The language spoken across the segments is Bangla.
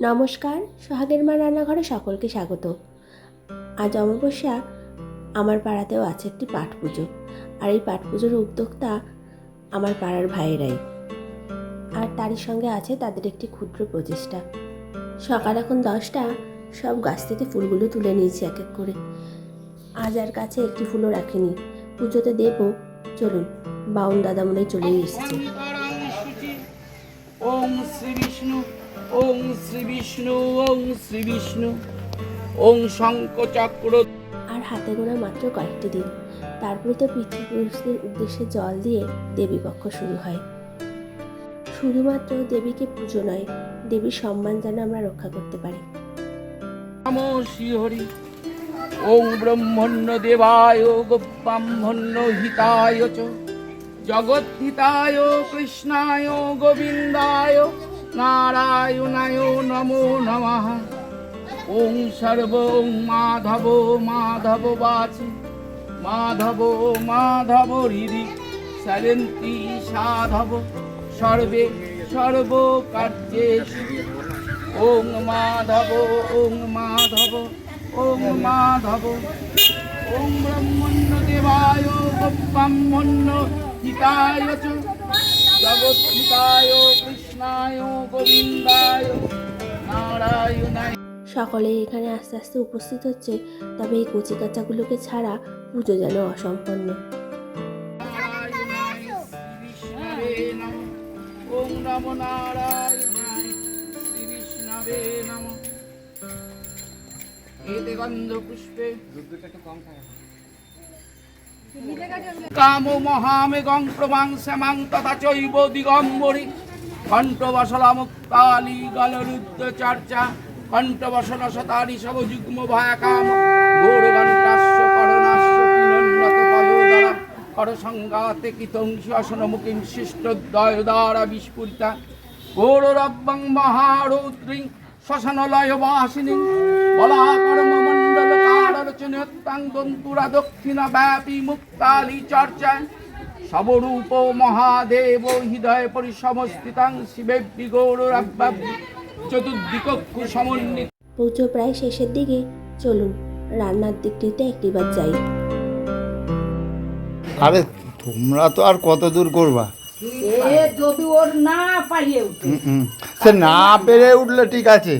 নমস্কার, সোহাগের মা রান্নাঘরে সকলকে স্বাগত। আজ অমাবস্যা, আমার পাড়াতেও আছে একটি পাঠ পুজো। আর এই পাঠ পুজোর উদ্যোক্তা আমার পাড়ার ভাইয়েরাই, আর তারই সঙ্গে আছে তাদের একটি ক্ষুদ্র প্রচেষ্টা। সকাল এখন 10টা, সব গাছ থেকে ফুলগুলো তুলে নিয়েছি এক এক করে। আজ আর কাছে একটি ফুলও রাখিনি, পুজোতে দেব। চলুন, বাউন দাদা মনে চলে এসেছে। ওম শ্রী বিষ্ণু, ওম শ্রী বিষ্ণু, ওম শ্রী বিষ্ণু, ওম শঙ্খ চক্র। আর হাতে গোনা মাত্র কয়েকটি দিন, তারপরে তো পিতৃপুরুষদের উদ্দেশ্যে জল দিয়ে দেবীপক্ষ শুরু হয়। শুধুমাত্র দেবীকে পুজো নয়, দেবীর সম্মান যেন আমরা রক্ষা করতে পারি। নমো শ্রীহরি। ওম ব্রহ্মণ্য দেবায় ব্রাহ্মণ্য হিতায় চ জগদ্ধিতায় কৃষ্ণায় গোবিন্দায় নারায়ণায় নমো নমঃ। ওং সর্ব মাধব মাধব বাচি মাধব মাধব হৃদি সরন্তি সাধব সর্বে সর্ব কার্যেষু। ওং মাধব ওং মাধব ওং মাধব। ওং ব্রহ্মণ্য দেবায় ব্রাহ্মণ্য হিতায় চ জগদ্ধিতায় কৃষ্ণায় গোবিন্দায় নারায়ণায়। সকলে এখানে আস্তে আস্তে উপস্থিত হচ্ছে, তবে এই কচি কাচাগুলোকে ছাড়া পুজো যেন অসম্পন্ন। ওম নমো নারায়ণায় শ্রী বিষ্ণবে নমঃ। এতে গন্ধ পুষ্পে কামো মহামেগং প্রমাং শ্যামাং তথা চৈব দিগম্বরী কণ্ঠবসলা মুক্তালি গলরুদ্ধ চর্চা কণ্ঠবসল শতারি সব যুগ্ম ভয়াকাম গৌরগণ্টাস্য করণাস্য পিনন্নত পয়োদরা করসংঘাতে কৃতংসি অসনমুখিং শিষ্টদ্বয় দ্বারা বিস্ফুরিতা গৌররব্বং মহারৌদ্রিং শ্মশানলয় বাসিনী বলাকর্ম মণ্ডল কারচন্যত্তাং দন্তুরা দক্ষিণ ব্যাপী মুক্তালি চর্চায় সবরূপ মহাদেব হৃদয় পরিসমস্থিতাং শিবেব্বি গৌররব্বা চতুর্দিকক্ষু সমন্বিত। পুজো প্রায় শেষের দিকে, চলুন রান্নার দিকটিতে একটিবার যাই। আরে তোমরা তো আর কত দূর করবা? যদি ওর না পারিয়ে উঠে সে না পেরে উঠলে ঠিক আছে,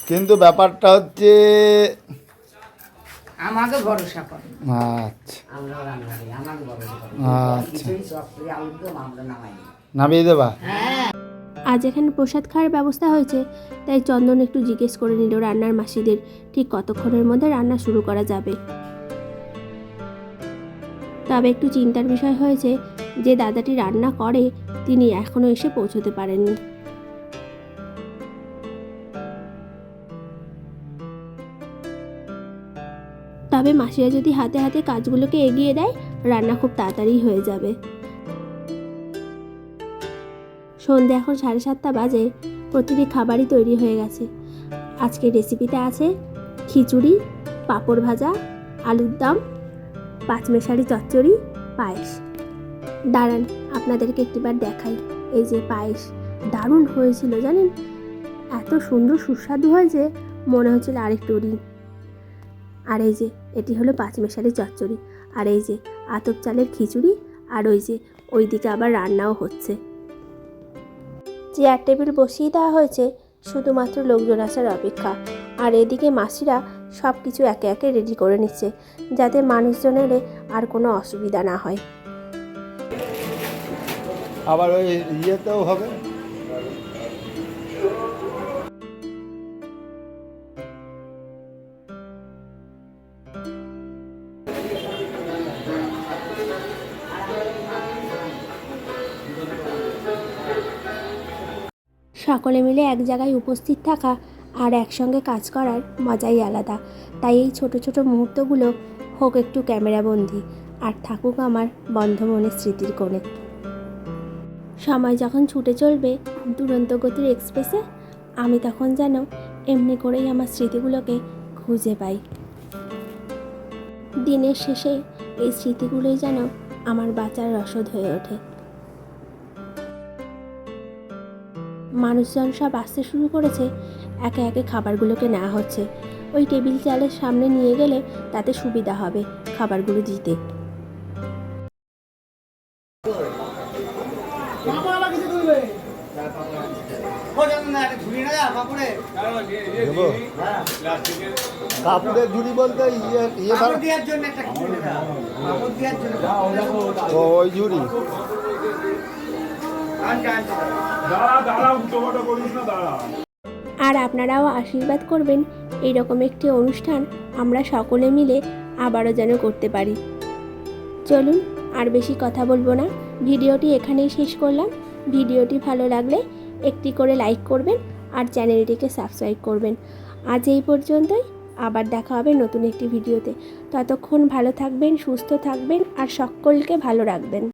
কিন্তু ব্যাপারটা হচ্ছে আমাকে ভরসা করে। আচ্ছা আমরা রান্না করি, আমাকে ভরসা করে। আচ্ছা, কিছুই সব করে আলুর দম আমরা নামাই। নামিয়ে দেবা? আজ এখানে প্রসাদ খাওয়ার ব্যবস্থা হয়েছে, তাই চন্দন একটু জিজ্ঞেস করে নিল রান্নার মাসিদের ঠিক কতক্ষণের মধ্যে রান্না শুরু করা যাবে। তবে একটু চিন্তার বিষয় হয়েছে যে দাদাটি রান্না করে তিনি এখনো এসে পৌঁছতে পারেননি। তবে মাসিরা যদি হাতে হাতে কাজগুলোকে এগিয়ে দেয়, রান্না খুব তাড়াতাড়ি হয়ে যাবে। সন্ধ্যে এখন 7:30 বাজে, প্রতিটি খাবারই তৈরি হয়ে গেছে। আজকের রেসিপিতে আছে খিচুড়ি, পাঁপড় ভাজা, আলুর দম, পাঁচমেশালি চচ্চড়ি, পায়েস। দাঁড়ান, আপনাদেরকে একটিবার দেখাই। এই যে পায়েস, দারুণ হয়েছিল জানেন, এত সুন্দর সুস্বাদু হয়েছে মনে হচ্ছিল আরেকটু দিই। আর এই যে এটি হলো পাঁচমেশালি চচ্চড়ি, আর এই যে আতপ চালের খিচুড়ি, আর ওই যে ওইদিকে আবার রান্নাও হচ্ছে। চেয়ার টেবিল বসিয়ে দেওয়া হয়েছে, শুধুমাত্র লোকজন আসার অপেক্ষা। আর এদিকে মাসিরা সব কিছু একে একে রেডি করে নিচ্ছে, যাতে মানুষজন এলে আর কোনো অসুবিধা না হয়। আবার ওই ইয়েতেও হবে। সকলে মিলে এক জায়গায় উপস্থিত থাকা আর একসঙ্গে কাজ করার মজাই আলাদা। তাই এই ছোট ছোট মুহূর্তগুলো হোক একটু ক্যামেরাবন্দি, আর থাকুক আমার বন্ধ মনের স্মৃতির কোণে। সময় যখন ছুটে চলবে দুরন্ত গতির এক্সপ্রেসে, আমি তখন যেন এমনি করেই আমার স্মৃতিগুলোকে খুঁজে পাই। দিনের শেষে এই স্মৃতিগুলোই যেন আমার বাঁচার রসদ হয়ে ওঠে। মানুষজন সব আসতে শুরু করেছে, একে একে খাবারগুলোকে নেওয়া হচ্ছে। ওই টেবিল চেয়ারের সামনে নিয়ে গেলে তাতে সুবিধা হবে খাবারগুলো দিতে। দেবো? কাপড়ের ঝুড়ি বলতে ওই ঝুড়ি। আর আপনারাও আশীর্বাদ করবেন এইরকম একটি অনুষ্ঠান আমরা সকলে মিলে আবারও যেন করতে পারি। চলুন আর বেশি কথা বলবো না, ভিডিওটি এখানেই শেষ করলাম। ভিডিওটি ভালো লাগলে একটি করে লাইক করবেন আর চ্যানেলটিকে সাবস্ক্রাইব করবেন। আজ এই পর্যন্তই, আবার দেখা হবে নতুন একটি ভিডিওতে। ততক্ষণ ভালো থাকবেন, সুস্থ থাকবেন আর সকলকে ভালো রাখবেন।